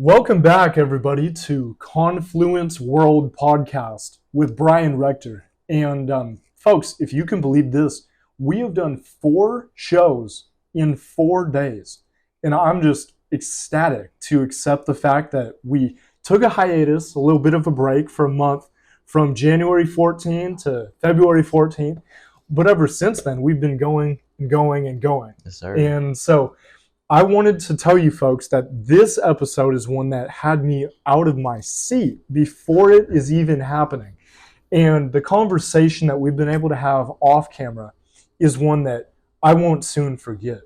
Welcome back, everybody, to Confluence World Podcast with Brian Rector. And folks, if you can believe this, we have done 4 shows in 4 days. And I'm just ecstatic to accept the fact that we took a hiatus, a little bit of a break for a month from January 14 to February 14. But ever since then, we've been going and going and going. Yes, sir. And so I wanted to tell you folks that this episode is one that had me out of my seat before it is even happening. And the conversation that we've been able to have off camera is one that I won't soon forget.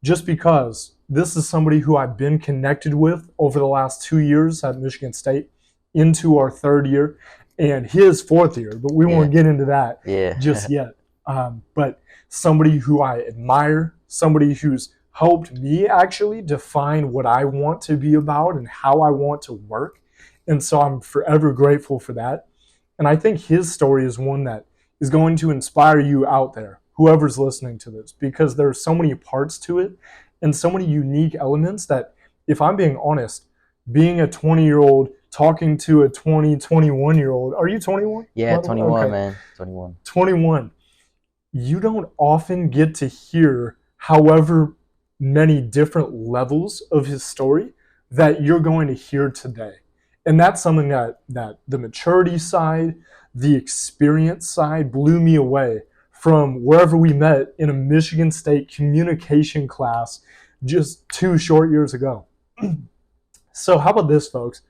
Just because this is somebody who I've been connected with over the last 2 years at Michigan State into our 3rd year and his 4th year, but we won't get into that just yet. But somebody who I admire, somebody who's helped me actually define what I want to be about and how I want to work. And so I'm forever grateful for that. And I think his story is one that is going to inspire you out there, whoever's listening to this, because there are so many parts to it and so many unique elements that, if I'm being honest, being a 20-year-old talking to a 21-year-old, are you 21? Yeah, 21, okay. Man. 21. 21. You don't often get to hear, however many different levels of his story that you're going to hear today. And that's something that the maturity side, the experience side blew me away from wherever we met in a Michigan State communication class just 2 short years ago. So how about this, folks?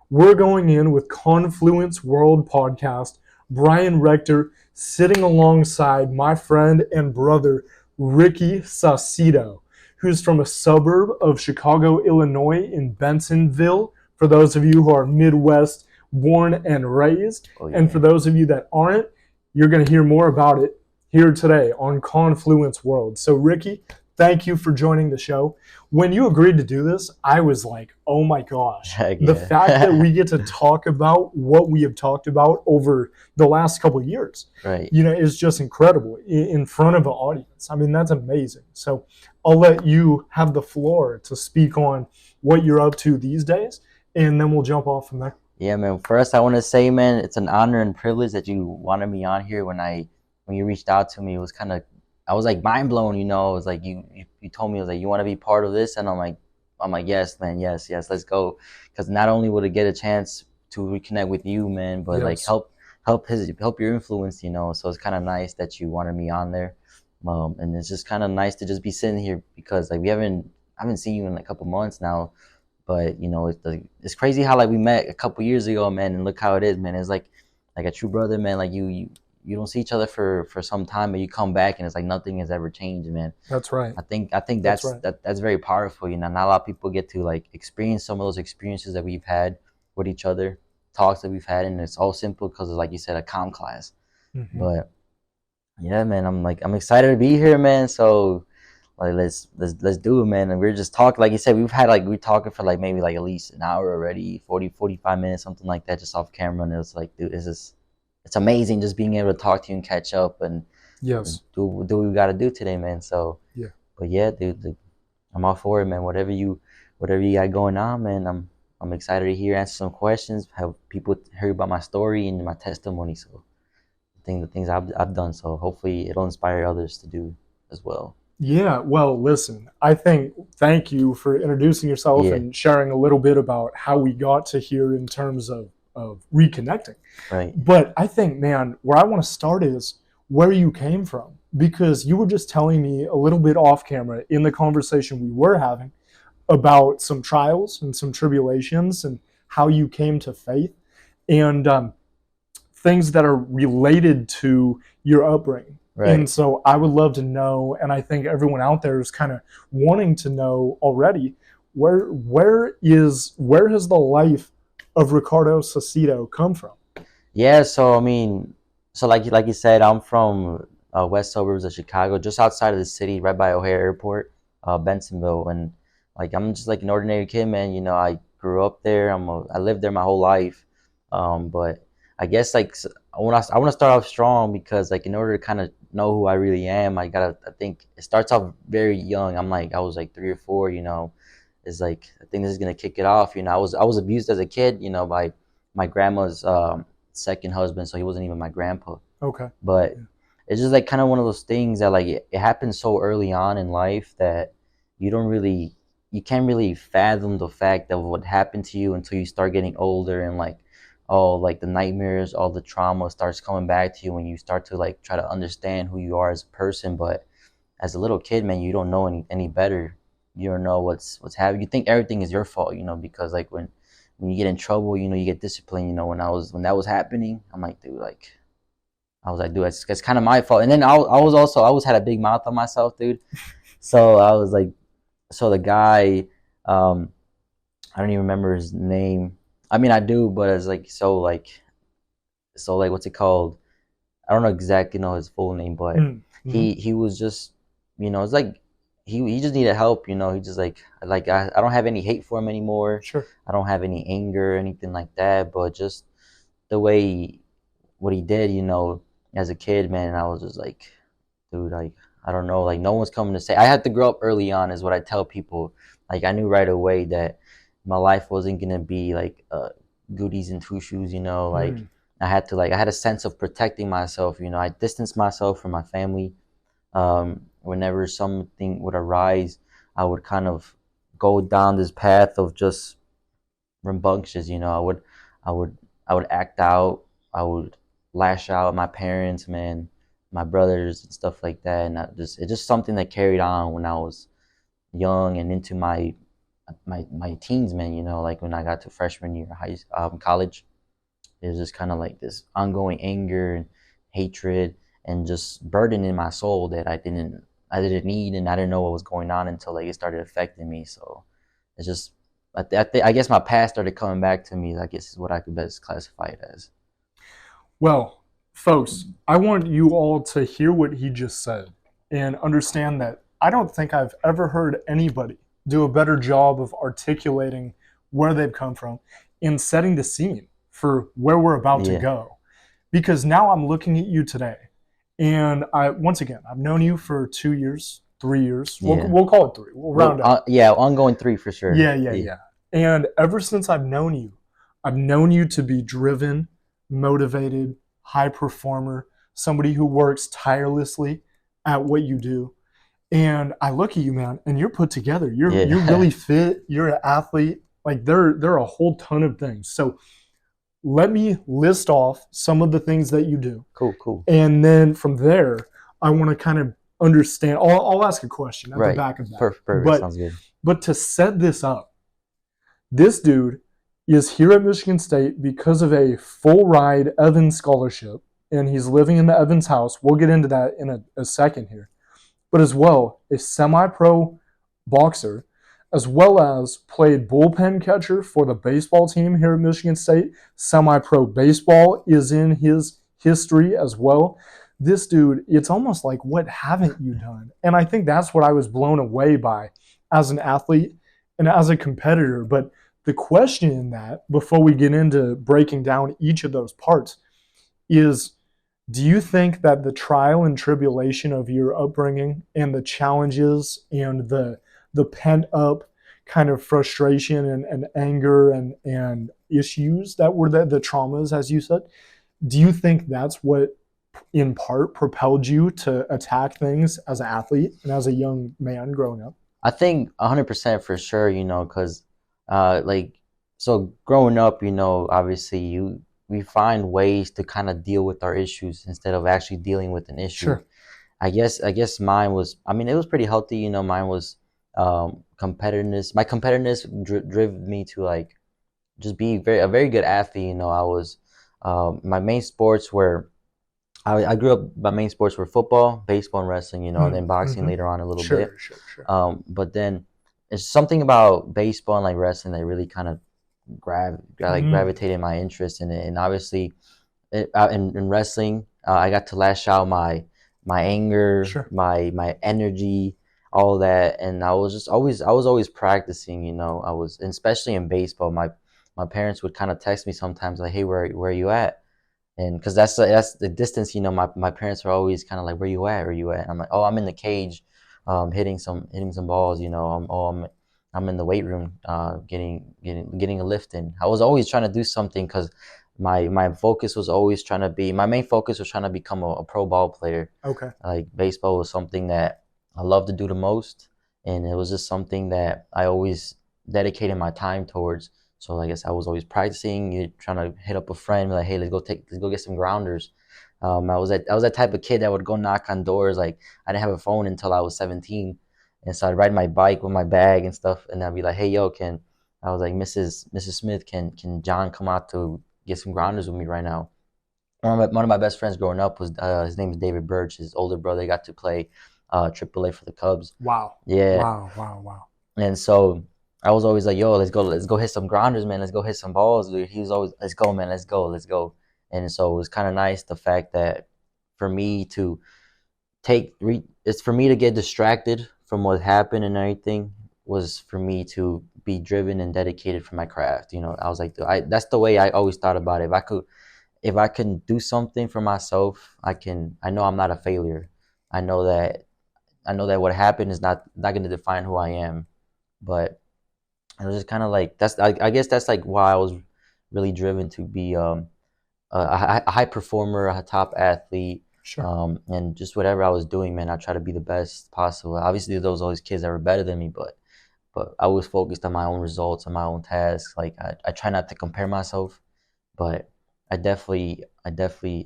We're going in with Confluence World Podcast, Brian Rector sitting alongside my friend and brother, Ricky Saucedo, who's from a suburb of Chicago, Illinois in Bensonville, for those of you who are Midwest born and raised. Oh, yeah. And for those of you that aren't, you're going to hear more about it here today on Confluence World. So Ricky, thank you for joining the show. When you agreed to do this, I was like, oh my gosh. Heck yeah. The fact that we get to talk about what we have talked about over the last couple of years, right, is just incredible in front of an audience. I mean, that's amazing. So I'll let you have the floor to speak on what you're up to these days, and then we'll jump off from there. Yeah, man. First, I want to say, man, it's an honor and privilege that you wanted me on here. When you reached out to me, it was kind of, I was like mind blown, It was like you told me, it was like, you want to be part of this, and I'm like, yes, man, yes, let's go. Because not only would it get a chance to reconnect with you, man, but like help your influence, So it's kind of nice that you wanted me on there, and it's just kind of nice to just be sitting here because like I haven't seen you in a couple months now, but it's crazy how like we met a couple years ago, man, and look how it is, man. It's like a true brother, man. Like you don't see each other for some time, but you come back and it's like nothing has ever changed, man. That's right. I think that's right. That's very powerful. Not a lot of people get to like experience some of those experiences that we've had with each other, talks that we've had, and it's all simple because, like you said, a comm class. Mm-hmm. But yeah, man, I'm excited to be here, man. So like let's do it, man. And we're just talking, like you said, we're talking for like maybe like at least an hour already, 45 minutes, something like that, just off camera. And it's like, dude, it's amazing just being able to talk to you and catch up and do what we got to do today, man. So yeah, but yeah, dude, I'm all for it, man. Whatever you got going on, man, I'm excited to answer some questions, have people hear about my story and my testimony. So the things I've done. So hopefully it'll inspire others to do as well. Yeah, well, listen, thank you for introducing yourself and sharing a little bit about how we got to here in terms of reconnecting. Right. But I think, man, where I want to start is where you came from, because you were just telling me a little bit off camera in the conversation we were having about some trials and some tribulations and how you came to faith and things that are related to your upbringing. Right. And so I would love to know, and I think everyone out there is kind of wanting to know already, where has the life of Ricardo Saucedo come from? Yeah, so I mean, like you said, I'm from west suburbs of Chicago, just outside of the city, right by O'Hare Airport, Bensonville, and like I'm just like an ordinary kid, man. I grew up there. I lived there my whole life, but I guess like I want to start off strong because like in order to kind of know who I really am, I think it starts off very young. I was like 3 or 4, is like, I think this is gonna kick it off. You know, I was abused as a kid, you know, by my grandma's second husband, so he wasn't even my grandpa. Okay. But Yeah. it's just like kind of one of those things that like it happens so early on in life that you don't really, you can't really fathom the fact of what happened to you until you start getting older, and like all like the nightmares, all the trauma starts coming back to you when you start to like try to understand who you are as a person. But as a little kid, man, you don't know any better. You don't know what's happening. You think everything is your fault, you know, because like when you get in trouble, you know, you get disciplined. You know, when that was happening, I'm like, dude, like I was like, dude, it's kind of my fault. And then I always had a big mouth on myself, dude. So I was like, so the guy, I don't even remember his name. I mean, I do, but it's like so like what's it called? I don't know exactly know his full name, but Mm-hmm. he was just, you know, it's like he just needed help. You know, he just like I don't have any hate for him anymore. Sure. I don't have any anger or anything like that, but just the way what he did, you know, as a kid, man, I was just like, dude, like I don't know, like no one's coming to say. I had to grow up early on, is what I tell people. Like I knew right away that my life wasn't gonna be like goodies and two shoes, you know. Like Mm. I had a sense of protecting myself, you know. I distanced myself from my family. Whenever something would arise, I would kind of go down this path of just rambunctious, you know. I would, I would act out. I would lash out at my parents, man, my brothers and stuff like that. And it's just something that carried on when I was young and into my teens, man. You know, like when I got to freshman year of college, it was just kind of like this ongoing anger and hatred and just burden in my soul that I didn't need, and I didn't know what was going on until like it started affecting me. So it's just I guess my past started coming back to me. I guess is what I could best classify it as. Well, folks, I want you all to hear what he just said and understand that I don't think I've ever heard anybody do a better job of articulating where they've come from and setting the scene for where we're about to Yeah, go. Because now I'm looking at you today, and once again, I've known you for 2 years, 3 years. yeah. We'll call it three. We'll round up. Yeah, ongoing three for sure. Yeah, yeah, Yeah, yeah. And ever since I've known you to be driven, motivated, high performer, somebody who works tirelessly at what you do. And I look at you, man, and you're put together. You're yeah. really fit. You're an athlete. Like there are a whole ton of things. So let me list off some of the things that you do, Cool, cool. and then from there, I want to kind of understand. I'll ask a question at the Right. back of that. Perfect. Perfect. Sounds good. But to set this up, this dude is here at Michigan State because of a full ride Evans scholarship, and he's living in the Evans house. We'll get into that in a second here. But as well, a semi pro boxer, as well as played bullpen catcher for the baseball team here at Michigan State. Semi pro baseball is in his history as well. This dude, it's almost like, what haven't you done? And I think that's what I was blown away by as an athlete and as a competitor. But the question in that, before we get into breaking down each of those parts, is do you think that the trial and tribulation of your upbringing and the challenges and the pent up kind of frustration and anger and issues that were the traumas, as you said, do you think that's what in part propelled you to attack things as an athlete and as a young man growing up? I think 100% for sure, you know, because like so growing up, you know, obviously we find ways to kind of deal with our issues instead of actually dealing with an issue. Sure. I guess mine was, I mean, it was pretty healthy, you know. Mine was competitiveness. My competitiveness drove me to like just be a very good athlete, you know. I was my main sports were I grew up. My main sports were football, baseball, and wrestling. You know, and then boxing Mm-hmm. later on a little bit. Sure. But then it's something about baseball and like wrestling that really kind of Mm, gravitated my interest in it. And obviously, in wrestling, I got to lash out my anger, sure. my energy, all that. And I was always practicing. You know, I was, and especially in baseball. My parents would kind of text me sometimes like, "Hey, where are you at?" And because that's the distance, you know. My parents are always kind of like, "Where you at? Where you at?" And I'm like, "Oh, I'm in the cage, hitting some balls, you know. I'm in the weight room, getting a lift in. I was always trying to do something because my focus was always trying to be. My main focus was trying to become a pro ball player. Okay. Like baseball was something that I loved to do the most, and it was just something that I always dedicated my time towards. So I guess I was always practicing. You're trying to hit up a friend, like, hey, let's go get some grounders. I was that type of kid that would go knock on doors. Like I didn't have a phone until I was 17, and so I'd ride my bike with my bag and stuff, and I'd be like, hey, yo, can I was like, Mrs. Smith, can John come out to get some grounders with me right now? One of my best friends growing up was his name is David Birch. His older brother got to play AAA for the Cubs. Wow. Yeah, Wow. Wow. Wow. and so I was always like, yo, let's go hit some grounders, man. Let's go hit some balls. Dude. He was always, let's go, man. Let's go. And so it was kind of nice the fact that for me to it's for me to get distracted from what happened and everything was for me to be driven and dedicated for my craft. You know, I was like, that's the way I always thought about it. If I can do something for myself, I know I'm not a failure. I know that what happened is not going to define who I am. But it was just kind of like I guess that's like why I was really driven to be a high performer, a top athlete, Sure. and just whatever I was doing, man, I try to be the best possible. Obviously, there was always kids that were better than me, but I was focused on my own results and my own tasks. Like I try not to compare myself, but I definitely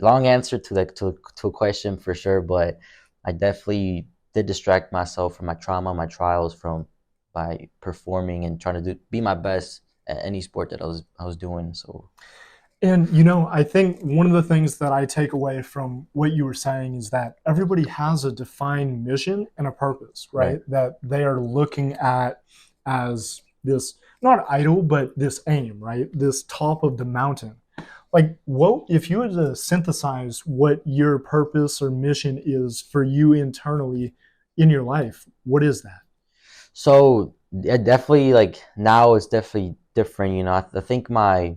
long answer to to a question for sure, but I definitely did distract myself from my trauma, my trials from by performing and trying to be my best at any sport that I was doing. So And I think one of the things that I take away from what you were saying is that everybody has a defined mission and a purpose, right. right? That they are looking at as this not idol, but this aim, right? This top of the mountain. Like, what if you were to synthesize what your purpose or mission is for you internally in your life? What is that? So yeah, definitely like now it's definitely different. You know, I think my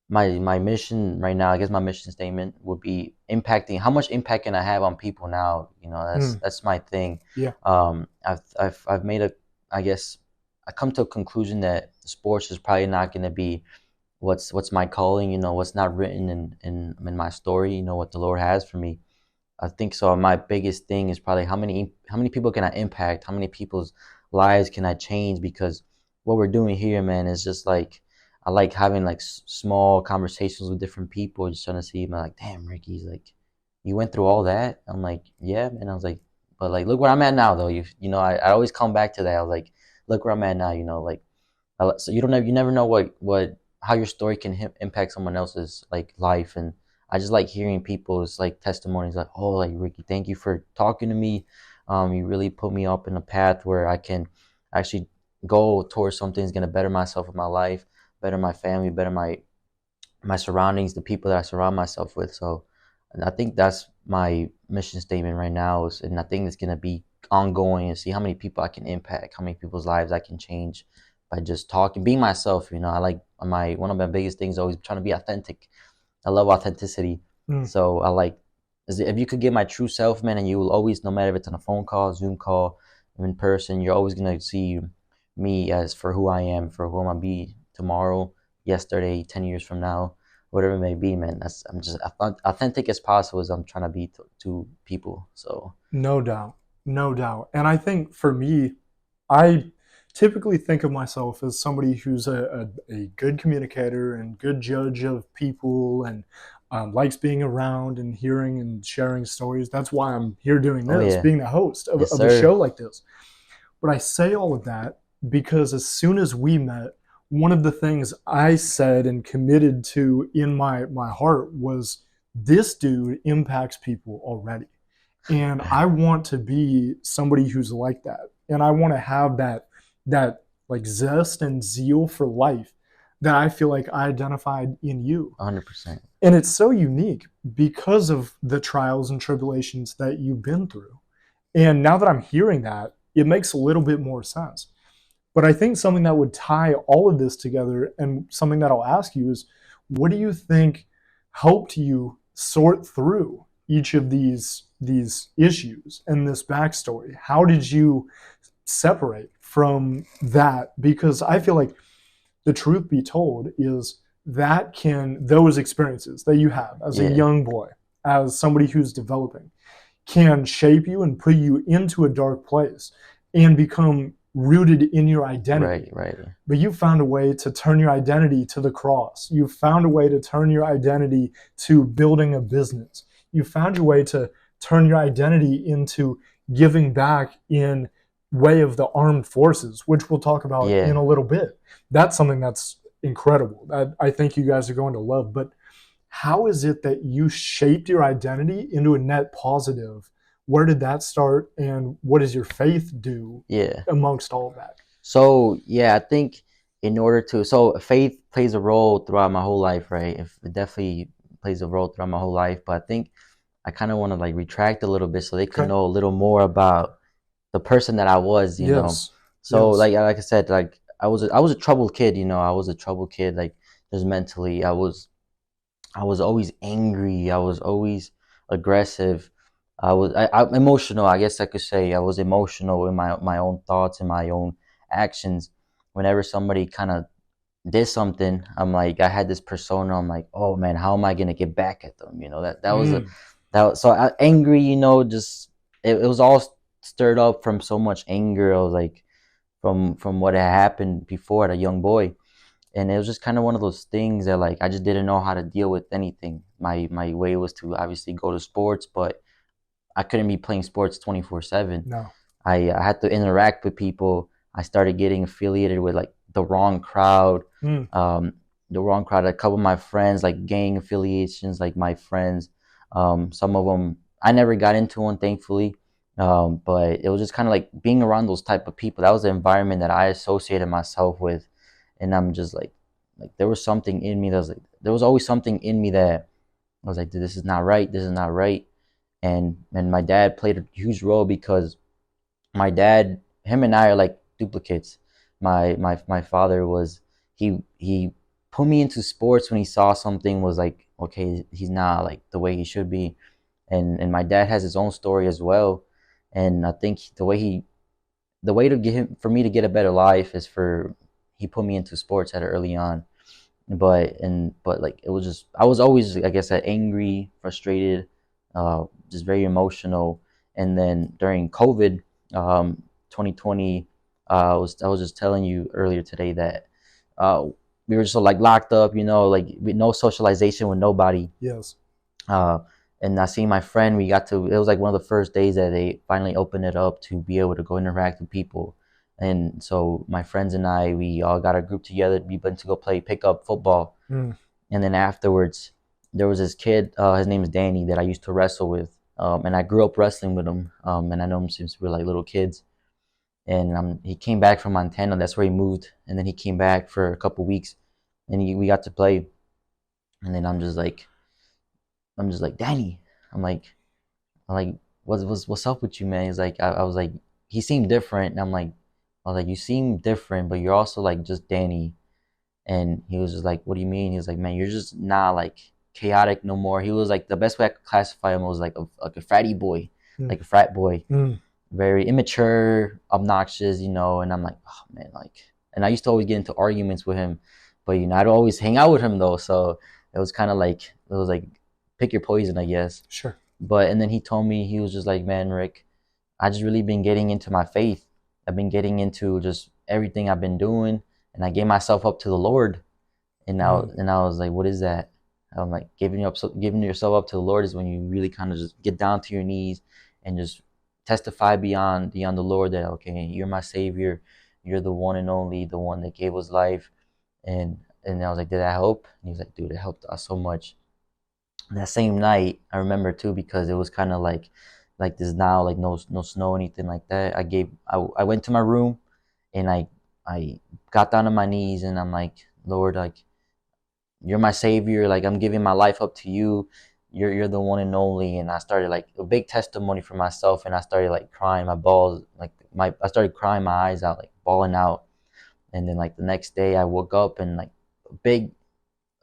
mission right now, I guess my mission statement would be impacting. How much impact can I have on people now? You know, Mm, that's my thing. yeah, I've made I guess I come to a conclusion that sports is probably not going to be what's my calling. You know, what's not written in my story. You know, what the Lord has for me. I think so. My biggest thing is probably how many people can I impact? How many people's lives can I change? Because what we're doing here, man, is just like I like having like small conversations with different people, just trying to see. Man, like, damn, Ricky's like, you went through all that. I'm like, yeah, man. I was like, but like, look where I'm at now, though. You know, I always come back to that. I was like, look where I'm at now. You know, like, so you never know what how your story can impact someone else's like life and I just like hearing people's like testimonies, like, oh, like Ricky, thank you for talking to me. You really put me up in a path where I can actually go towards something that's gonna better myself in my life, better my family, better my surroundings, the people that I surround myself with. So, and I think that's my mission statement right now. And I think it's gonna be ongoing and see how many people I can impact, how many people's lives I can change by just talking, being myself. You know, I like my one of my biggest things is always trying to be authentic. I love authenticity. mm, So I like if you could get my true self, man, and you will always, no matter if it's on a phone call, Zoom call, in person, you're always gonna see me as for who I am, for who I'm gonna be tomorrow, yesterday, 10 years from now, whatever it may be, man. I'm just authentic as possible as I'm trying to be to people. So no doubt, no doubt. And I think for me, I typically think of myself as somebody who's a good communicator and good judge of people and likes being around and hearing and sharing stories. That's why I'm here doing oh this, yeah, being the host yes of a sir. show like this. But I say all of that because as soon as we met, one of the things I said and committed to in my heart was this dude impacts people already. And I want to be somebody who's like that. And I want to have that like zest and zeal for life that I feel like I identified in you. 100%. And it's so unique because of the trials and tribulations that you've been through. And now that I'm hearing that, it makes a little bit more sense. But I think something that would tie all of this together and something that I'll ask you is what do you think helped you sort through each of these issues and this backstory? How did you separate from that, because I feel like the truth be told is that those experiences that you have as a Yeah. young boy, as somebody who's developing, can shape you and put you into a dark place and become rooted in your identity. Right. But you found a way to turn your identity to the cross. You found a way to turn your identity to building a business. You found your way to turn your identity into giving back in way of the armed forces, which we'll talk about in Yeah. a little bit. That's something that's incredible that I think you guys are going to love. But how is it that you shaped your identity into a net positive? Where did that start, and what does your faith do Yeah. amongst all of that? So yeah, I think in order to, so faith plays a role throughout my whole life, right? It definitely plays a role throughout my whole life, but I think I kind of want to like retract a little bit so they can Okay. know a little more about the person that I was, you know. Yes. So Yes. like I said, like I was a troubled kid, you know. I was a troubled kid, like just mentally. I was always angry. I was always aggressive. I'm emotional. I guess I could say I was emotional in my own thoughts and my own actions. Whenever somebody kind of did something, I'm like, I had this persona. I'm like, oh man, how am I gonna get back at them? You know, Mm. so angry. You know, just it was all stirred up from so much anger. I was like, from what had happened before at a young boy, and it was just kind of one of those things that like I just didn't know how to deal with anything. My way was to obviously go to sports, but I couldn't be playing sports 24/7. No. I had to interact with people. I started getting affiliated with like the wrong crowd, Mm. um, A couple of my friends, like gang affiliations, like my friends, some of them I never got into one, thankfully. But it was just kind of like being around those type of people. That was the environment that I associated myself with, and I'm just like there was something in me that was like there was always something in me that I was like, dude, this is not right. This is not right. And my dad played a huge role because my dad, him and I are like duplicates. My father was he put me into sports when he saw something was like, okay, he's not like the way he should be. And my dad has his own story as well. And I think the way to get him for me to get a better life is for he put me into sports at early on. But like it was just I was always, like I said, angry, frustrated, just very emotional. And then during COVID, 2020, I was just telling you earlier today that uh, we were just like locked up, you know, like with no socialization with nobody. Yes. Uh, and I seen my friend. We got to. It was like one of the first days that they finally opened it up to be able to go interact with people. And so my friends and I, we all got a group together. We went to go play pickup football. Mm. And then afterwards, there was this kid. His name is Danny that I used to wrestle with. And I grew up wrestling with him. And I know him since we were like little kids. And he came back from Montana. That's where he moved. And then he came back for a couple weeks, and we got to play. And then I'm just like Danny. I'm like, what's up with you, man? He's like, I was like, he seemed different, and I was like, you seem different, but you're also like just Danny. And he was just like, what do you mean? He was like, man, you're just not like chaotic no more. He was like, the best way I could classify him was like a fratty boy, Mm. like a frat boy, Mm. very immature, obnoxious, you know. And I'm like, oh man, like, and I used to always get into arguments with him, but you know, I'd always hang out with him though. So it was kind of like pick your poison, I guess. Sure. But and then he told me, he was just like, man, Rick, I just really been getting into my faith. I've been getting into just everything I've been doing, and I gave myself up to the Lord. And now, Mm. and I was like, what is that? I'm like, giving yourself up to the Lord is when you really kind of just get down to your knees and just testify beyond the Lord that, okay, you're my Savior, you're the one and only, the one that gave us life. And I was like, did that help? And he was like, dude, it helped us so much. That same night, I remember too, because it was kind of like this now, like no snow, anything like that. I went to my room, and I got down on my knees, and I'm like, Lord, like, you're my savior, like I'm giving my life up to you. You're the one and only. And I started like a big testimony for myself, and I started like crying my balls, like my I started crying my eyes out, like bawling out. And then like the next day I woke up, and like a big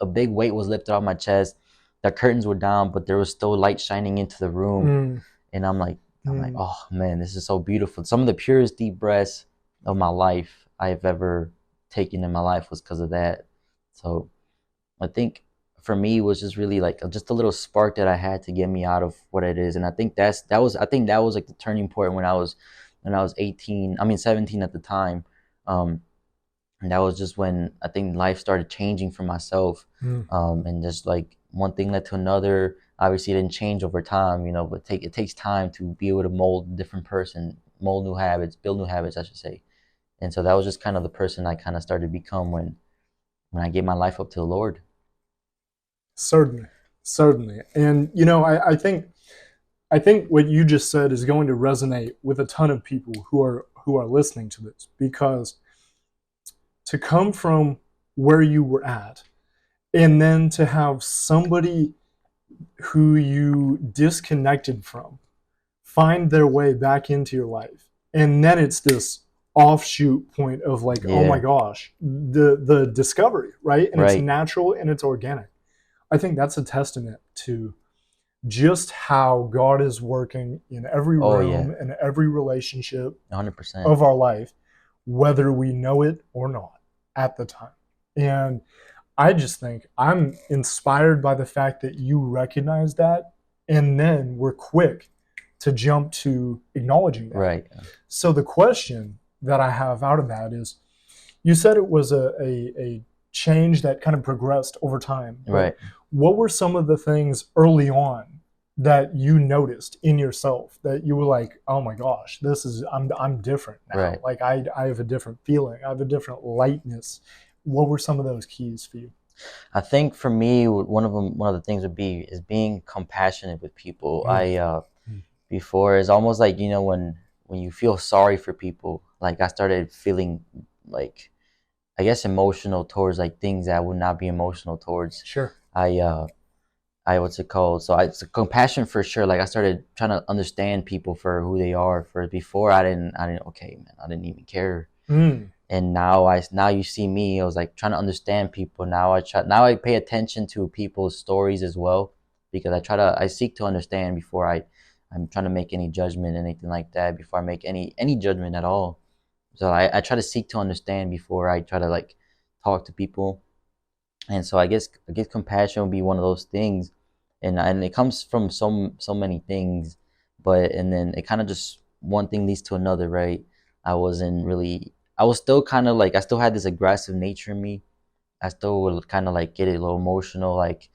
a big weight was lifted off my chest. The curtains were down, but there was still light shining into the room. Mm. And I'm like, Mm. oh man, this is so beautiful. Some of the purest deep breaths of my life I've ever taken in my life was because of that. So I think for me it was just really like just a little spark that I had to get me out of what it is. And I think that was like the turning point when I was 18, I mean 17 at the time. And that was just when I think life started changing for myself. And just like one thing led to another. Obviously, it didn't change over time, but it takes time to be able to mold a different person, mold new habits, build new habits, I should say. And so that was just kind of the person I kind of started to become when I gave my life up to the Lord. Certainly, certainly. And I think what you just said is going to resonate with a ton of people who are listening to this, because to come from where you were at and then to have somebody who you disconnected from find their way back into your life, and then it's this offshoot point of like, oh my Yeah, gosh, the discovery, right? And it's right. natural and it's organic. I think that's a testament to just how God is working in every Oh yeah, realm and every relationship 100%. of our life, whether we know it or not at the time. And I just think I'm inspired by the fact that you recognize that and then we're quick to jump to acknowledging that. Right, So the question that I have out of that is, you said it was a change that kind of progressed over time, but right, what were some of the things early on that you noticed in yourself that you were like, oh my gosh, this is I'm different now. right. Like I have a different feeling. I have a different lightness. What were some of those keys for you? I think for me, one of the things would be is being compassionate with people. Mm, Before it's almost like when you feel sorry for people. Like I started feeling like I guess emotional towards like things that I would not be emotional towards. sure. I I what's it called? So it's compassion for sure. Like I started trying to understand people for who they are. For before I didn't okay man, I didn't even care. Mm, And now you see me, I was like trying to understand people. Now I pay attention to people's stories as well, because I seek to understand before I'm trying to make any judgment, anything like that, before I make any judgment at all. So I try to seek to understand before I try to like talk to people. And so I guess compassion would be one of those things. And it comes from so many things, but and then it kind of just one thing leads to another, right? I was still kind of like I still had this aggressive nature in me. I still would kind of like get a little emotional, like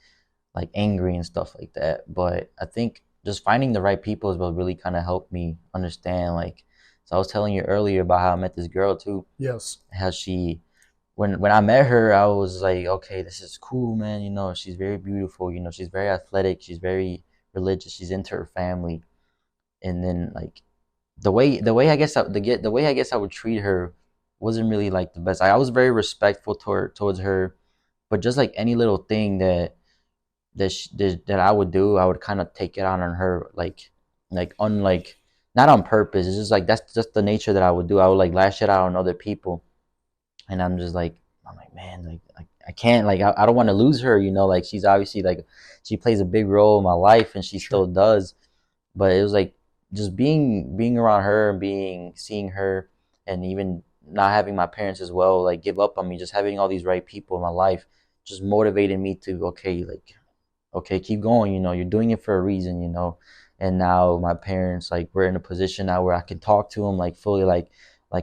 angry and stuff like that. But I think just finding the right people is what really kind of helped me understand. Like, so I was telling you earlier about how I met this girl too. yes. How she when I met her, I was like, okay, this is cool, man. She's very beautiful. She's very athletic. She's very religious. She's into her family. And then like the way the way I guess I would treat her wasn't really like the best. I was very respectful towards her, but just like any little thing that I would do, I would kind of take it out on her, like unlike not on purpose. It's just like that's just the nature that I would do. I would like lash it out on other people, and I'm like, man, like I can't, like I don't want to lose her. Like she's obviously like she plays a big role in my life, and she Sure. still does. But it was like just being around her and seeing her, and even not having my parents as well like give up on me, just having all these right people in my life just motivated me to okay, keep going. You're doing it for a reason. And now my parents, like, we're in a position now where I can talk to them like fully, like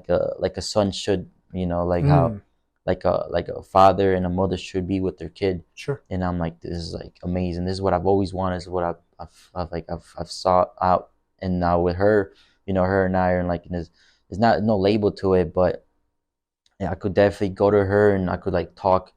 a son should, like how Mm, like a father and a mother should be with their kid. sure. And I'm like, this is like amazing. This is what I've always wanted. This is what I've sought out. And now with her, her and I are like in this. There's not no label to it, but yeah, I could definitely go to her and I could like talk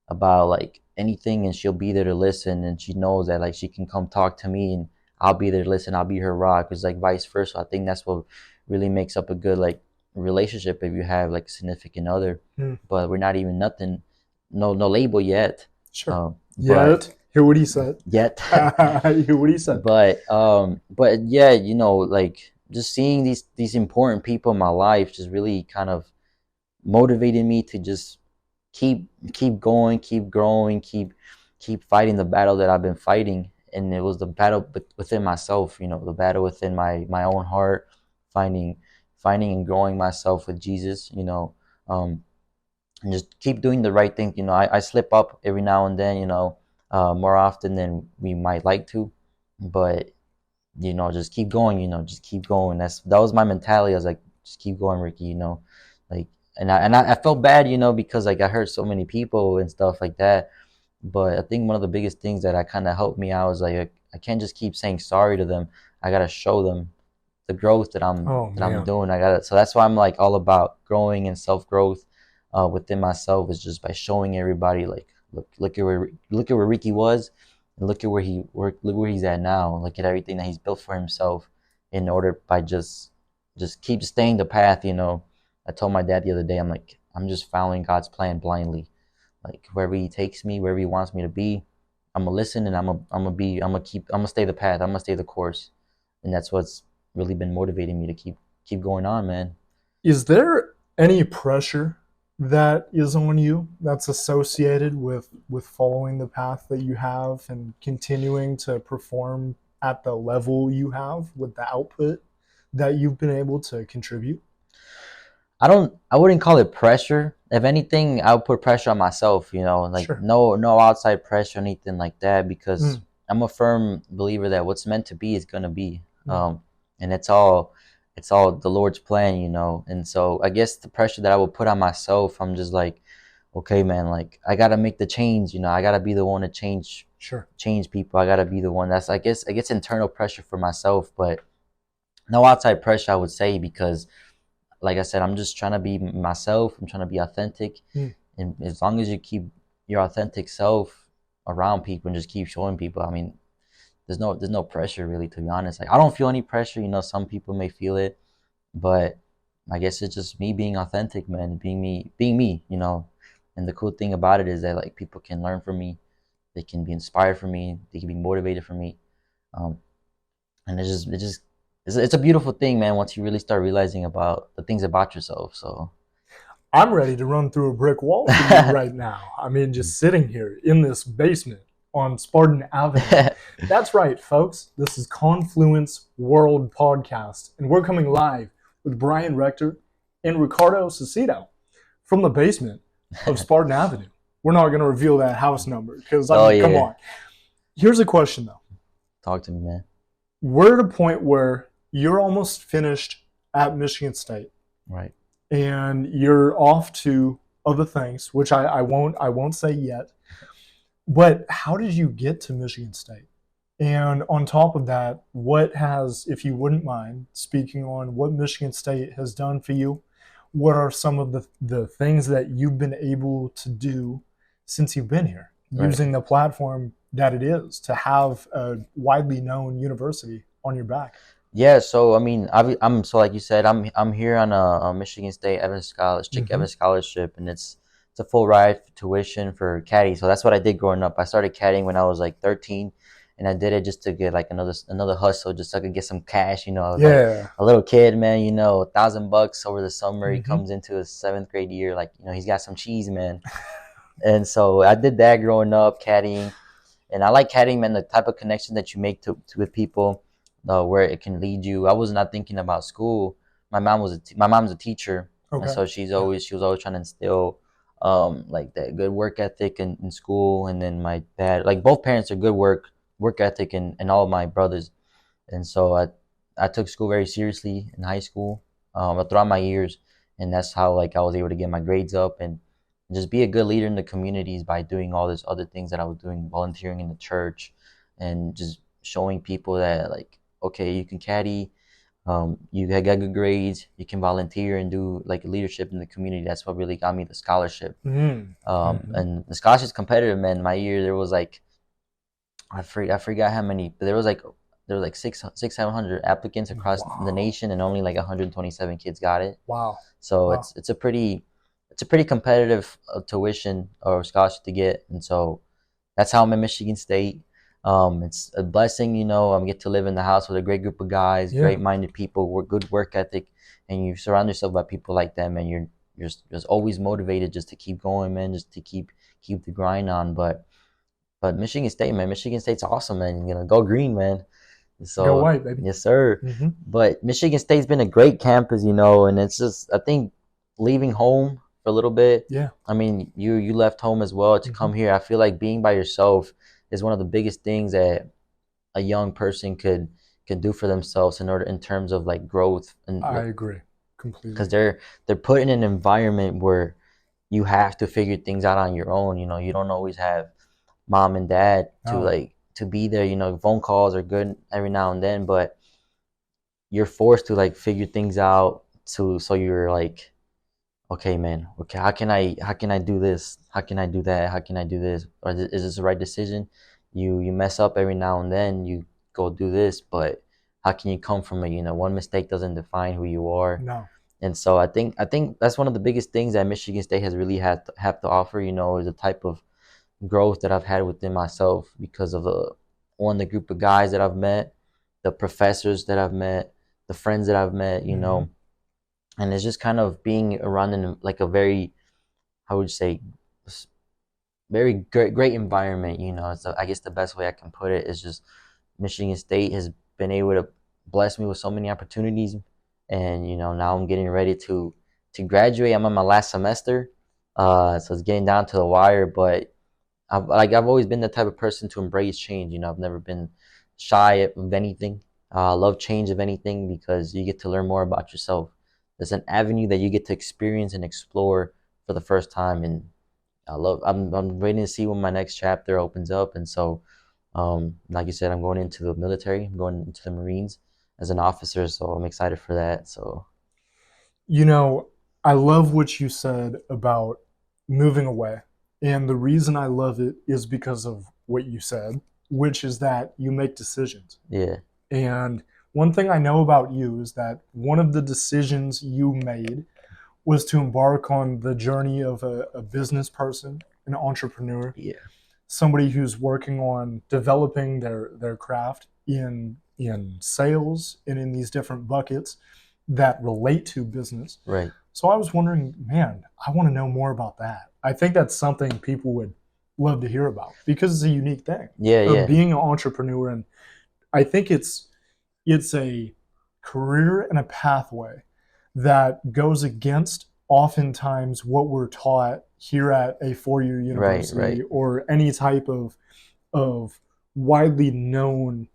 about like anything, and she'll be there to listen, and she knows that like she can come talk to me, and I'll be there to listen. I'll be her rock. It's like vice versa. I think that's what really makes up a good like relationship, if you have like a significant other. Mm, But we're not even nothing, no label yet. sure. But Yet, hear what he said. yet Hear what he said. but yeah, like just seeing these important people in my life just really kind of motivated me to just keep going, keep growing, keep fighting the battle that I've been fighting. And it was the battle within myself, the battle within my own heart, finding finding and growing myself with Jesus, you know, and just keep doing the right thing. You know, I slip up every now and then, you know, more often than we might like to, but you know, just keep going, you know, just keep going. That was my mentality. I was like, just keep going, Ricky, you know, like, I felt bad, you know, because like I hurt so many people and stuff like that. But I think one of the biggest things that I kind of helped me out was like I can't just keep saying sorry to them. I gotta show them the growth Oh that I'm man. doing. So that's why I'm like all about growing and self growth within myself, is just by showing everybody like look at where Ricky was, and look where he's at now. Look at everything that he's built for himself, in order by just keep staying the path. You know, I told my dad the other day, I'm like, I'm just following God's plan blindly. Like wherever he takes me, wherever he wants me to be, I'm gonna listen, and I'm gonna stay the path. I'm gonna stay the course, and that's what's really been motivating me to keep going on, man. Is there any pressure that is on you that's associated with following the path that you have and continuing to perform at the level you have with the output that you've been able to contribute? I wouldn't call it pressure. If anything, I would put pressure on myself, you know, like Sure. no outside pressure, anything like that, because Mm, I'm a firm believer that what's meant to be is gonna be. mm. And it's all the Lord's plan, you know. And so I guess the pressure that I would put on myself, I'm just like, okay, man, like I gotta make the change, you know, I gotta be the one to Sure. change people. I gotta be the one. That's I guess internal pressure for myself, but no outside pressure, I would say, because like I said, I'm just trying to be myself. I'm trying to be authentic, Mm. and as long as you keep your authentic self around people and just keep showing people, I mean, there's no pressure really, to be honest. Like I don't feel any pressure. You know, some people may feel it, but I guess it's just me being authentic, man, being me. You know, and the cool thing about it is that like people can learn from me, they can be inspired from me, they can be motivated from me, um, and it's a beautiful thing, man. Once you really start realizing about the things about yourself, so. I'm ready to run through a brick wall for you right now. I mean, just sitting here in this basement on Spartan Avenue. That's right, folks. This is Confluence World Podcast, and we're coming live with Brian Rector and Ricardo Saucedo from the basement of Spartan Avenue. We're not going to reveal that house number because, I Oh mean, come yeah, on. Here's a question, though. talk to me, man. We're at a point where you're almost finished at Michigan State Right. and you're off to other things, which I won't say yet. But how did you get to Michigan State? And on top of that, what has, if you wouldn't mind speaking on what Michigan State has done for you, what are some of the things that you've been able to do since you've been here, Right. using the platform that it is to have a widely known university on your back? Yeah. So I mean, I'm so like you said, I'm here on a Michigan State Mm-hmm. Evans scholarship, and it's a full ride tuition for caddy. So that's what I did growing up. I started caddying when I was like 13, and I did it just to get like another hustle, just so I could get some cash. You know, I was like Yeah. a little kid, man. You know, $1,000 over the summer. He Mm-hmm. comes into his seventh grade year, like, you know, he's got some cheese, man. And so I did that growing up, caddying. And I like caddying, man, the type of connection that you make to with people, where it can lead you. I was not thinking about school. My mom's a teacher, and Okay. so Yeah. she was always trying to instill like that good work ethic in school. And then my dad, like both parents are good work ethic, and all of my brothers. And so I took school very seriously in high school, throughout my years, and that's how like I was able to get my grades up and just be a good leader in the communities by doing all these other things that I was doing, volunteering in the church, and just showing people that like, okay, you can caddy, you got good grades, you can volunteer and do like leadership in the community. That's what really got me the scholarship. Mm-hmm. And the scholarship's competitive, man. My year there was like I forgot how many, but there was like 700 applicants across the Wow. nation, and only like 127 kids got it. Wow. So Wow. it's a pretty competitive tuition or scholarship to get, and so that's how I'm at Michigan State. It's a blessing, you know. I get to live in the house with a great group of guys, Yeah. great-minded people, good work ethic, and you surround yourself by people like that, man. You're just always motivated just to keep going, man, just to keep the grind on. But Michigan State, man, Michigan State's awesome, man. You know, go green, man. Go So white, baby. yes, sir. Mm-hmm. But Michigan State's been a great campus, and it's just I think leaving home for a little bit. Yeah. I mean, you left home as well to come here. I feel like being by yourself is one of the biggest things that a young person could do for themselves in terms of like growth, and I agree completely. because they're put in an environment where you have to figure things out on your own. You don't always have mom and dad to be there. Phone calls are good every now and then, but you're forced to like figure things out, so you're like, okay, man, okay, how can I do this, how can I do that, how can I do this, or is this the right decision? You mess up every now and then, you go do this, but how can you come from it? One mistake doesn't define who you are. No. And so I think that's one of the biggest things that Michigan State has really have to offer, is the type of growth that I've had within myself because of the group of guys that I've met, the professors that I've met, the friends that I've met, and it's just kind of being around in like a very, how would you say, very great environment. So I guess the best way I can put it is just Michigan State has been able to bless me with so many opportunities, and now I'm getting ready to graduate. I'm on my last semester, so it's getting down to the wire, but I've always been the type of person to embrace change. I've never been shy of anything. I love change of anything because you get to learn more about yourself. There's an avenue that you get to experience and explore for the first time, and I'm waiting to see when my next chapter opens up. And so, like you said, I'm going into the military. I'm going into the Marines as an officer, so I'm excited for that. So, I love what you said about moving away. And the reason I love it is because of what you said, which is that you make decisions. yeah, And one thing I know about you is that one of the decisions you made was to embark on the journey of a business person, an entrepreneur, yeah, somebody who's working on developing their craft in sales and in these different buckets that relate to business. right, So I was wondering, man, I want to know more about that. I think that's something people would love to hear about because it's a unique thing yeah, of yeah, being an entrepreneur. And I think it's a career and a pathway that goes against oftentimes what we're taught here at a four-year right, university right, or any type of widely known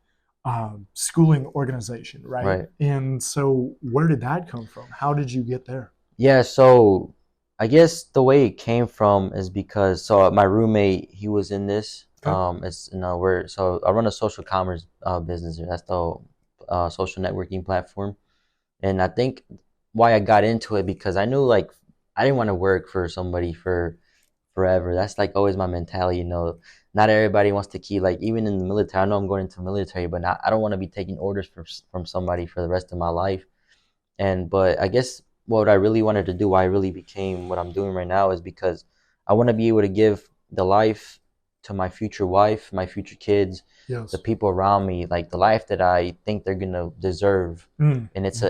schooling organization, right? right. And so, where did that come from? How did you get there? Yeah, so I guess the way it came from is because my roommate, he was in this. Okay. It's we're so I run a social commerce business here. That's the social networking platform, and I think why I got into it because I knew like I didn't want to work for somebody for forever. That's like always my mentality. Not everybody wants to keep like even in the military. I know I'm going into the military, but I don't want to be taking orders from somebody for the rest of my life. But I guess what I really wanted to do, why I really became what I'm doing right now, is because I want to be able to give the life to my future wife, my future kids, Yes. the people around me, like the life that I think they're gonna deserve. And it's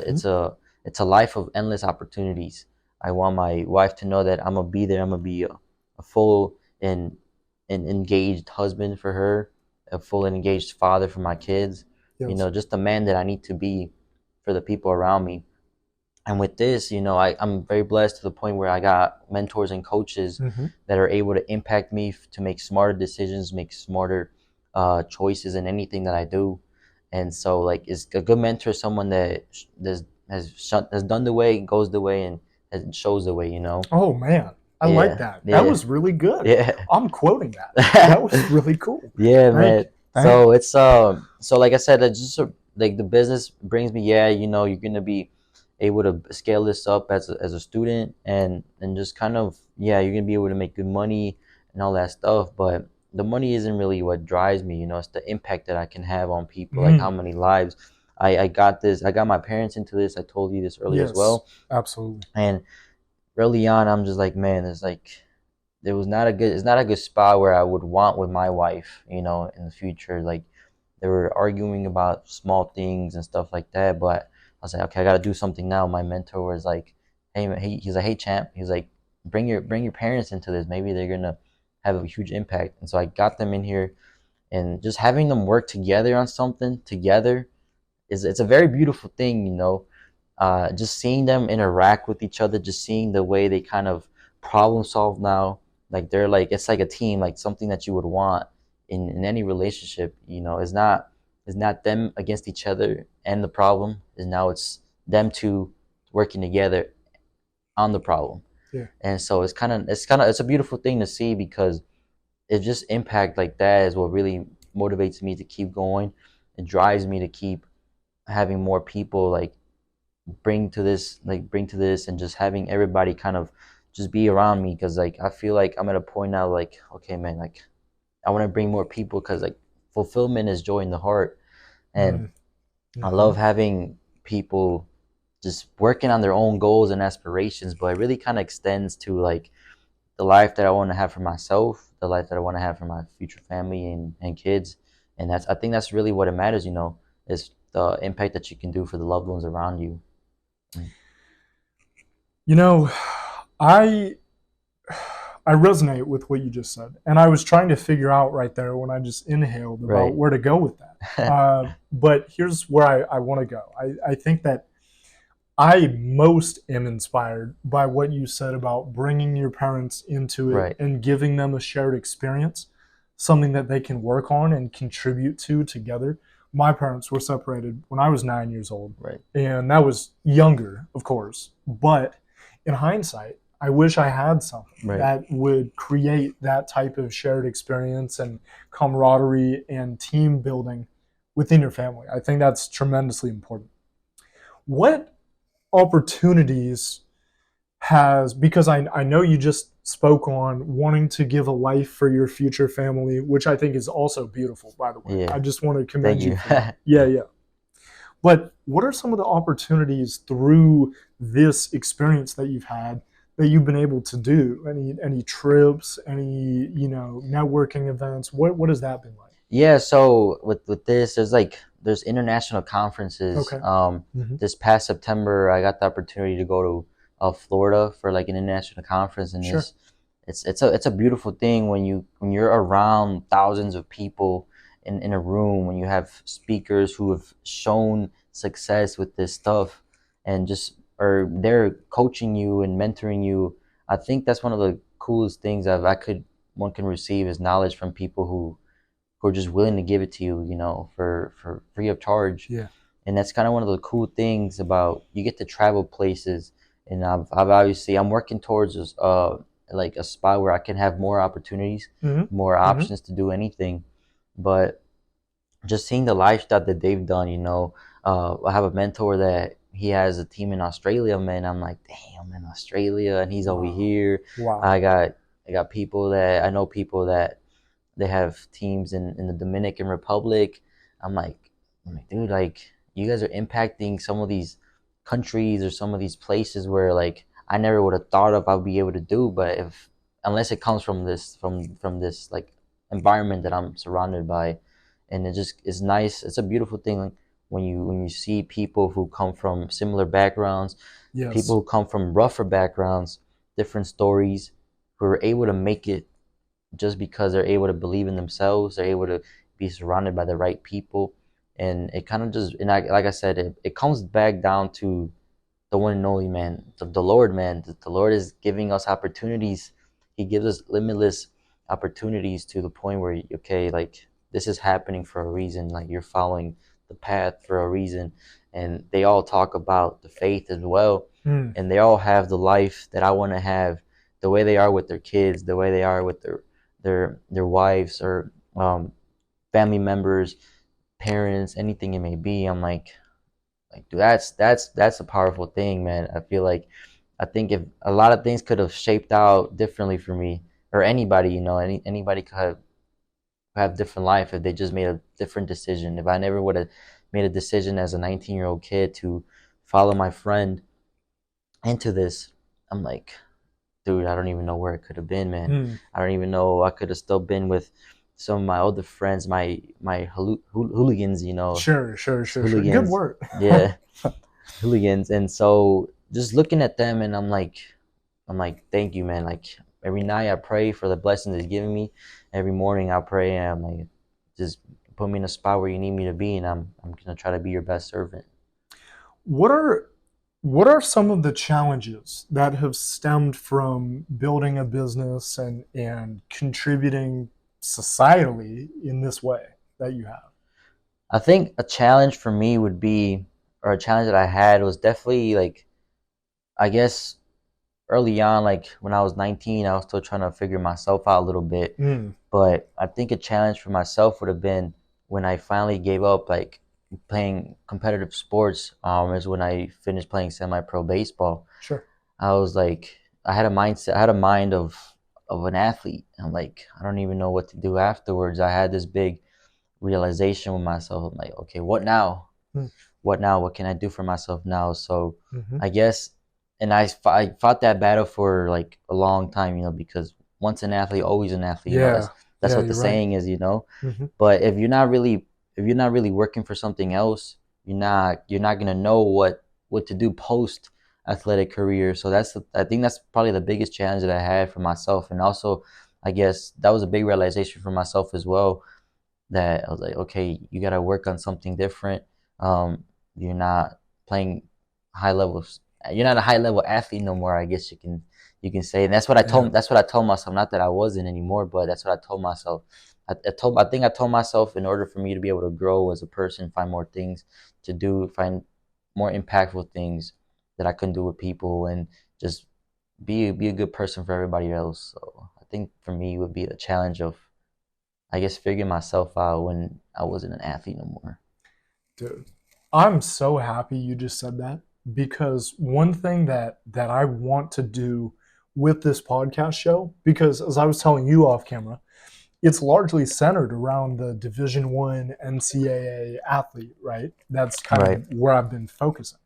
a life of endless opportunities. I want my wife to know that I'm gonna be there. I'm gonna be a full and engaged husband for her, a full and engaged father for my kids. Yes. Just the man that I need to be for the people around me. And with this, I'm very blessed to the point where I got mentors and coaches that are able to impact me to make smarter decisions, make smarter choices in anything that I do. And so, like, is a good mentor is someone that has done the way, goes the way, and shows the way. Oh man, I like Yeah, that. That yeah, was really good. yeah. I'm quoting that. That was really cool. Yeah, Thank man. you. Thank you. So it's so like I said, it's just like the business brings me. Yeah, you're gonna be able to scale this up as a student, and just kind of, yeah, you're gonna be able to make good money and all that stuff. But the money isn't really what drives me. It's the impact that I can have on people, like how Mm, many lives. I got this. I got my parents into this. I told you this earlier as yes, well. absolutely. And early on, I'm just like, man, there was not a good it's not a good spot where I would want with my wife, in the future. Like they were arguing about small things and stuff like that, but I was like, okay, I got to do something now. My mentor was like, hey, man, he's like, hey, champ, he's like, bring your parents into this. Maybe they're gonna have a huge impact. And so I got them in here, and just having them work together on something together it's a very beautiful thing, you know. Just seeing them interact with each other, just seeing the way they kind of problem solve now, like they're like it's like a team, like something that you would want in any relationship, you know. It's not them against each other and the problem is now it's them two working together on the problem. Yeah. And so it's a beautiful thing to see because it just impact like that is what really motivates me to keep going. It drives me to keep having more people like bring to this and just having everybody kind of just be around me because like I feel like I'm at a point now like okay man, like I want to bring more people because like fulfillment is joy in the heart. And I love having people just working on their own goals and aspirations, but it really kind of extends to like the life that I want to have for myself, the life that I want to have for my future family and kids. And I think that's really what it matters, you know, is the impact that you can do for the loved ones around you. You know, I I resonate with what you just said, and I was trying to figure out right there when I just inhaled about Right. where to go with that. But here's where I want to go. I think that I most am inspired by what you said about bringing your parents into it Right. and giving them a shared experience, something that they can work on and contribute to together. My parents were separated when I was 9 years old, Right. and that was younger, of course. But in hindsight, I wish I had something Right. that would create that type of shared experience and camaraderie and team building within your family. I think that's tremendously important. What opportunities has, because I know you just spoke on wanting to give a life for your future family, which I think is also beautiful, by the way. Yeah. I just want to commend Thank you. for that. Yeah. But what are some of the opportunities through this experience that you've had that you've been able to do? Any trips, any, networking events? What has that been like? Yeah, so with this, there's international conferences. Okay. Mm-hmm. This past September, I got the opportunity to go to Florida for like an international conference, and Sure. it's a beautiful thing when you're around thousands of people in a room, when you have speakers who have shown success with this stuff, and just or they're coaching you and mentoring you. I think that's one of the coolest things one can receive is knowledge from people who are just willing to give it to you, you know, for free of charge. Yeah. And that's kind of one of the cool things about you get to travel places. And I've obviously I'm working towards this, like a spot where I can have more opportunities, Mm-hmm. more Mm-hmm. options to do anything. But just seeing the lifestyle that they've done, you know, I have a mentor that he has a team in Australia, man. I'm like, damn, I'm in Australia, and he's over here. Wow. I got people that I know people that they have teams in the Dominican Republic. I'm like, dude, like you guys are impacting some of these countries or some of these places where like I never would have thought of I'd be able to do, but if unless it comes from this like environment that I'm surrounded by, and it just is nice. It's a beautiful thing like, when you see people who come from similar backgrounds, Yes. people who come from rougher backgrounds, different stories, who are able to make it just because they're able to believe in themselves, they're able to be surrounded by the right people. And it kind of just, like I said, it comes back down to the one and only man, the Lord, man. The Lord is giving us opportunities. He gives us limitless opportunities to the point where, okay, like this is happening for a reason. Like you're following the path for a reason. And they all talk about the faith as well. And they all have the life that I want to have, the way they are with their kids, the way they are with their wives or family members, parents, anything it may be. I'm like dude, that's a powerful thing, man. I think if a lot of things could have shaped out differently for me or anybody, you know, anybody could have different life if they just made a different decision. If I never would have made a decision as a 19-year-old kid to follow my friend into this, I'm like, dude, I don't even know where it could have been, man. I don't even know. I could have still been with some of my older friends, my hooligans, you know. Sure. Hooligans. Good word. Yeah, hooligans. And so just looking at them, and I'm like, thank you, man. Like every night I pray for the blessings He's giving me. Every morning I pray, and I'm like, just put me in a spot where you need me to be, and I'm gonna try to be your best servant. What are some of the challenges that have stemmed from building a business and contributing societally in this way that you have? I think a challenge for me would be, or a challenge that I had was definitely like, I guess early on, like when I was 19, I was still trying to figure myself out a little bit. But I think a challenge for myself would have been when I finally gave up like playing competitive sports. Is when I finished playing semi-pro baseball. Sure. I was like, I had a mindset, I had a mind of an athlete. I'm like, I don't even know what to do afterwards. I had this big realization with myself. I'm like, okay, what now? What now? What can I do for myself now? So I guess, and I fought that battle for like a long time, you know, because once an athlete, always an athlete. You know, that's what the saying is, you know. But if you're not really working for something else, you're not gonna know what to do post athletic career. So I think that's probably the biggest challenge that I had for myself, and also I guess that was a big realization for myself as well. That I was like, okay, you got to work on something different. You're not playing high levels. You're not a high level athlete no more. I guess you can say, and that's what I told. That's what I told myself. Not that I wasn't anymore, but that's what I told myself. I think I told myself in order for me to be able to grow as a person, find more things to do, find more impactful things that I couldn't do with people, and just be a good person for everybody else. So I think for me it would be the challenge of, I guess, figuring myself out when I wasn't an athlete no more. Dude, I'm so happy you just said that, because one thing that I want to do with this podcast show, because as I was telling you off camera, it's largely centered around the Division I NCAA athlete, right? That's kind of where I've been focusing.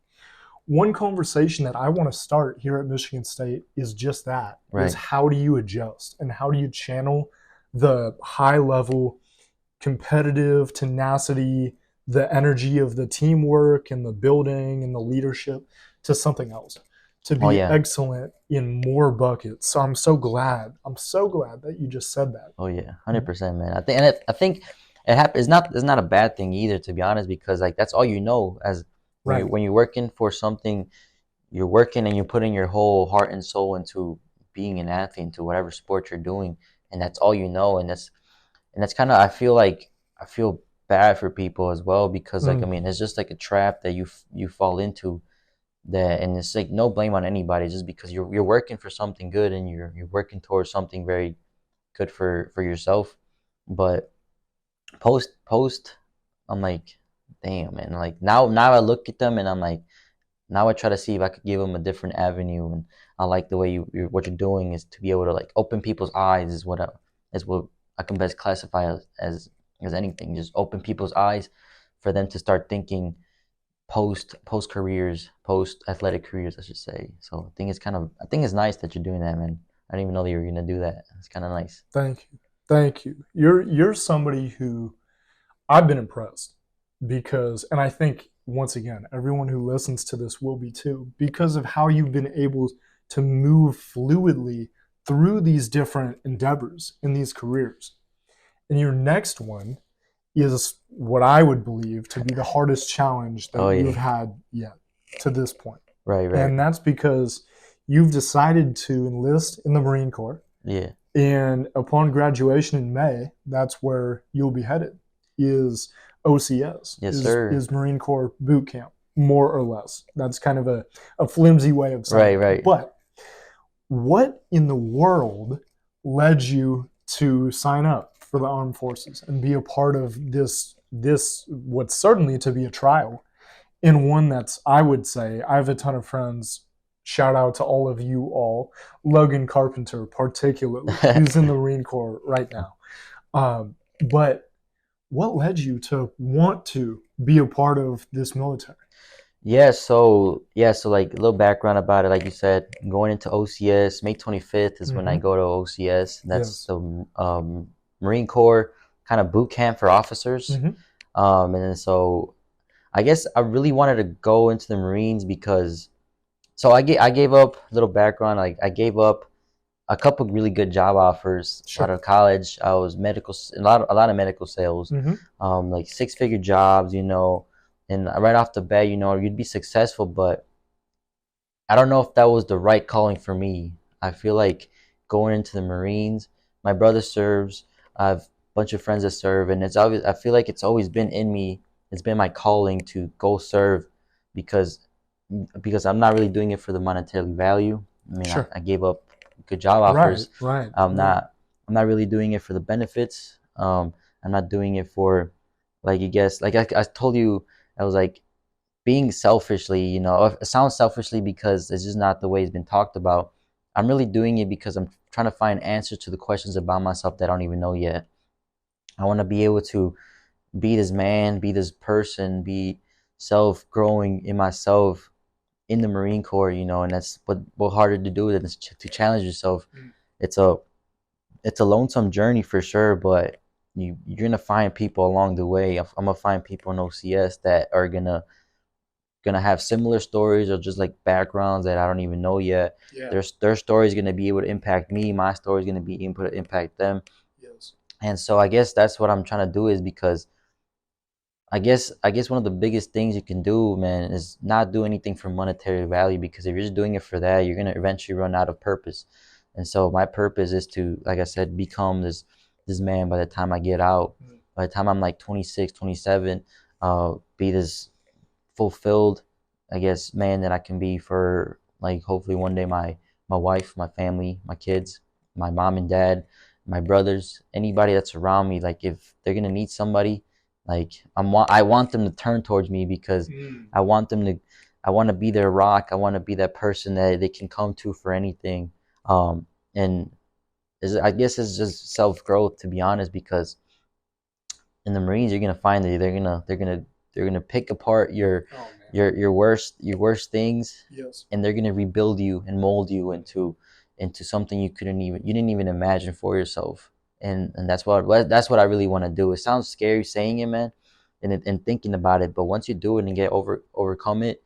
One conversation that I want to start here at Michigan State is just that, is how do you adjust and how do you channel the high level competitive tenacity, the energy of the teamwork and the building and the leadership to something else, to be excellent in more buckets. So I'm so glad that you just said that. Oh yeah, 100%, man. I think it happens. It's not a bad thing either, to be honest, because like that's all you know as when you're working for something, you're working and you're putting your whole heart and soul into being an athlete, into whatever sport you're doing, and that's all you know, and that's kind of, I feel bad for people as well, because like I mean, it's just like a trap that you fall into, that, and it's like no blame on anybody, just because you're working for something good and you're working towards something very good for yourself. But post I'm like, damn, man, like now I look at them and I'm like, now I try to see if I could give them a different avenue. And I like the way what you're doing is to be able to like open people's eyes, is what I can best classify as anything. Just open people's eyes for them to start thinking post careers, post athletic careers, I should say. So I think it's nice that you're doing that, man. I didn't even know that you were gonna do that. It's kind of nice. Thank you. You're somebody who I've been impressed, because, and I think once again, everyone who listens to this will be too, because of how you've been able to move fluidly through these different endeavors in these careers. And your next one is what I would believe to be the hardest challenge that you've had yet to this point. Right. And that's because you've decided to enlist in the Marine Corps. Yeah. And upon graduation in May, that's where you'll be headed, is OCS. Yes, sir. Is Marine Corps boot camp, more or less. That's kind of a flimsy way of saying it. Right. But what in the world led you to sign up for the armed forces and be a part of this what's certainly to be a trial, and one that's, I would say, I have a ton of friends, shout out to all of you all, Logan Carpenter particularly, who's in the Marine Corps right now. But what led you to want to be a part of this military? So like a little background about it. Like you said, going into OCS, May 25th is when I go to OCS. That's the Marine Corps kind of boot camp for officers. And then so I guess I really wanted to go into the Marines because, so I gave up, a little background, like I gave up a couple really good job offers out Sure. of college. I was a lot of medical sales, like 6-figure jobs, you know, and right off the bat, you know, you'd be successful, but I don't know if that was the right calling for me. I feel like going into the Marines, my brother serves, I have a bunch of friends that serve, and it's obvious. I feel like it's always been in me. It's been my calling to go serve because I'm not really doing it for the monetary value. I mean, Sure. I gave up good job Right. offers. Right. I'm Right. not I'm not really doing it for the benefits. I'm not doing it for, like, you guess, like I told you, I was like being selfishly, you know, it sounds selfishly because it's just not the way it's been talked about. I'm really doing it because I'm trying to find answers to the questions about myself that I don't even know yet. I want to be able to be this man, be this person, be self growing in myself in the Marine Corps, you know, and that's what harder to do than to challenge yourself. Mm. It's a it's a lonesome journey for sure, but you're gonna find people along the way. I'm gonna find people in OCS that are gonna have similar stories or just like backgrounds that I don't even know yet. Yeah. Their story is gonna be able to impact me. My story is gonna be able to impact them. Yes. And so I guess that's what I'm trying to do, is because I guess one of the biggest things you can do, man, is not do anything for monetary value, because if you're just doing it for that, you're gonna eventually run out of purpose. And so my purpose is to, like I said, become this man by the time I get out. Mm. By the time I'm like 26, 27, be this fulfilled, I guess, man that I can be for, like, hopefully one day my wife, my family, my kids, my mom and dad, my brothers, anybody that's around me. Like, if they're gonna need somebody, like, I want them to turn towards me, because Mm. I want them to. I want to be their rock. I want to be that person that they can come to for anything. And I guess it's just self growth, to be honest, because in the Marines, you're gonna find that they're gonna pick apart Oh man. your worst things, Yes. and they're gonna rebuild you and mold you into something you didn't even imagine for yourself. And that's what I really want to do. It sounds scary saying it, man, and thinking about it, but once you do it and get overcome it,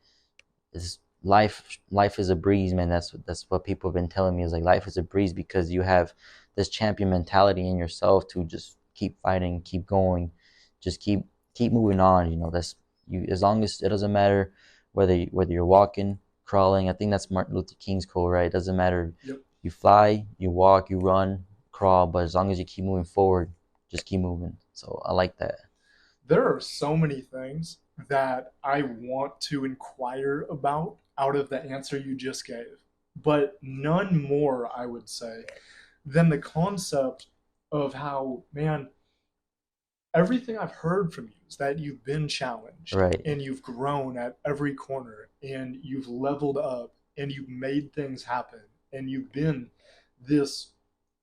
is life is a breeze, man. That's what people have been telling me, is like life is a breeze, because you have this champion mentality in yourself to just keep fighting, keep going, just keep moving on. You know, that's you, as long as it doesn't matter whether you're walking, crawling. I think that's Martin Luther King's quote, right? It doesn't matter. Yep. You fly, you walk, you run, crawl, but as long as you keep moving forward, just keep moving. So I like that. There are so many things that I want to inquire about out of the answer you just gave, but none more, I would say, than the concept of how, man, everything I've heard from you is that you've been challenged Right. and you've grown at every corner and you've leveled up and you've made things happen and you've been this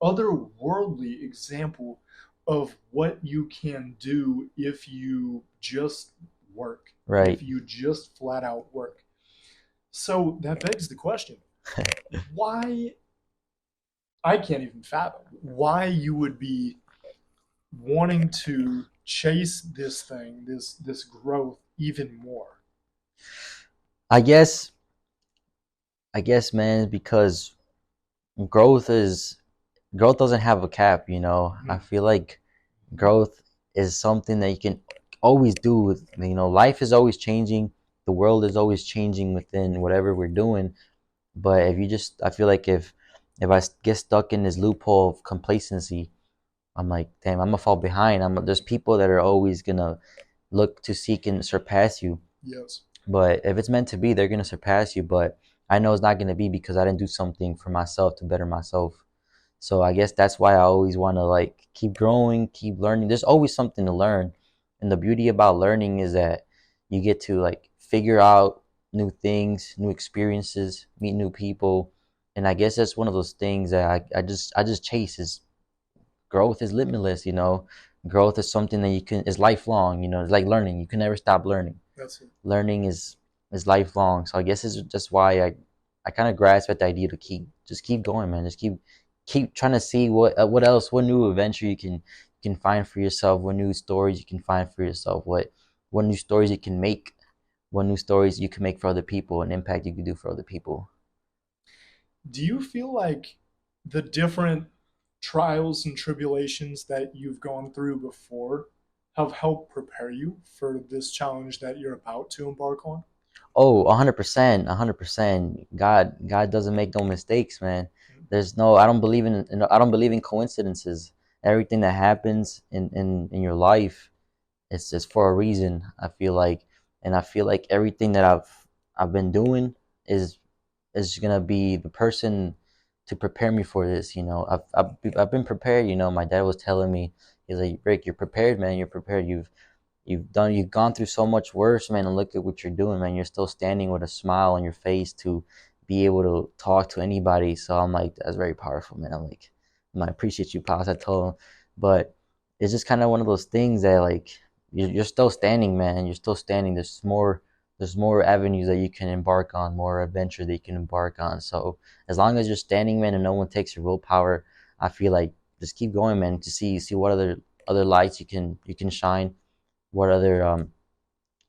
otherworldly example of what you can do if you just work, Right. if you just flat out work. So that begs the question, why? I can't even fathom why you would be wanting to chase this thing, this growth even more. I guess I guess, man, because growth is growth doesn't have a cap, you know. I Mm. feel like growth is something that you can always do with, you know, life is always changing, the world is always changing within whatever we're doing. But if you just I feel like if I get stuck in this loophole of complacency, I'm like, damn, I'm gonna fall behind. There's people that are always gonna look to seek and surpass you. Yes. But if it's meant to be, they're gonna surpass you. But I know it's not gonna be, because I didn't do something for myself to better myself. So I guess that's why I always want to, like, keep growing, keep learning. There's always something to learn. And the beauty about learning is that you get to, like, figure out new things, new experiences, meet new people. And I guess that's one of those things that I just chase. Is growth is limitless, you know. Growth is something that you can is lifelong, you know. It's like learning. You can never stop learning. That's it. Learning is lifelong. So I guess it's just why I kind of grasp at the idea to keep going, man. Just keep trying to see what else, what new adventure you can find for yourself, what new stories you can find for yourself, what new stories you can make, what new stories you can make for other people, and impact you can do for other people. Do you feel like the different trials and tribulations that you've gone through before have helped prepare you for this challenge that you're about to embark on? Oh, 100%, 100%. God doesn't make no mistakes, man. There's no, I don't believe I don't believe in coincidences. Everything that happens in your life, it's just for a reason. I feel like, and I feel like everything that I've been doing is gonna be the person to prepare me for this. You know, I've been prepared. You know, my dad was telling me, he's like, Rick, you're prepared, man. You're prepared. You've gone through so much worse, man, and look at what you're doing, man. You're still standing with a smile on your face to be able to talk to anybody. So I'm like, that's very powerful, man. I appreciate you, Pops. I told him, but it's just kind of one of those things that like you're still standing, man. You're still standing. There's more avenues that you can embark on, more adventure that you can embark on. So as long as you're standing, man, and no one takes your willpower, I feel like just keep going, man. To see what other lights you can shine, what other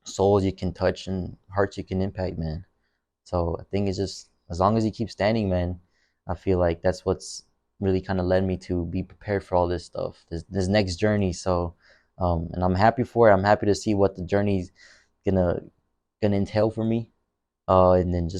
souls you can touch and hearts you can impact, man. So I think it's just as long as you keep standing, man, I feel like that's what's really kind of led me to be prepared for all this stuff, this next journey. So and I'm happy for it. I'm happy to see what the journey's gonna entail for me. And then just